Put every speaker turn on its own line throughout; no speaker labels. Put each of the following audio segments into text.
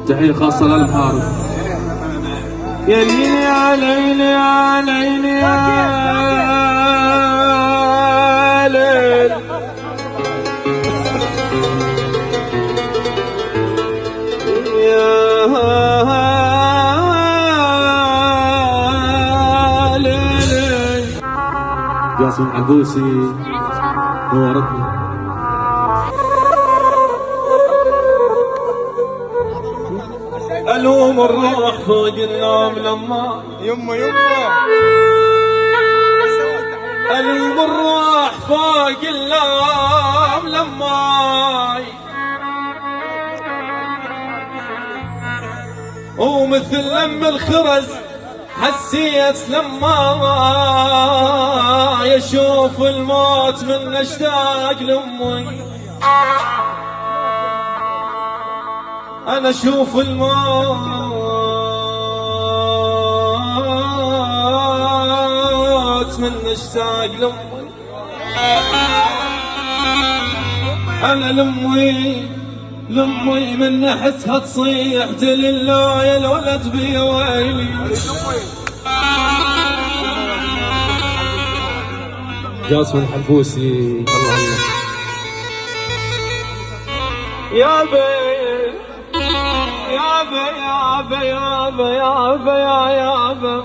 تحية خاصة للمحارب. يا ليلي يا ليلي يا ليلي يا ليل، يا ليلي. جاسم العبوسي نورتنا. الوم الروح فوق النوم لما
يمه
الوم الروح فوق النوم لما ومثل لم الخرز حسيت لما يشوف الموت من اشتاق لامي. أنا أشوف الموت من اشتاق لأمي. أنا لأمي من نحتها تصيح تللا يا الولد بي ويلي. جاسم الحبوسي الله الله. يا بي يا بي يا بي يا بي يا بي يا بي.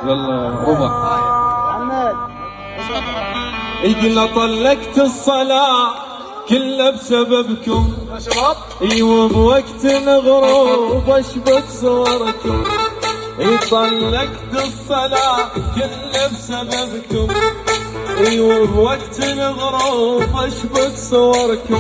يلا ربع يقول طلقت الصلاة كلها بسببكم. ايوه بوقت الغروب اشبك صوركم. طلقت الصلاة كلها بسببكم. ايوه بوقت الغروب اشبك صوركم.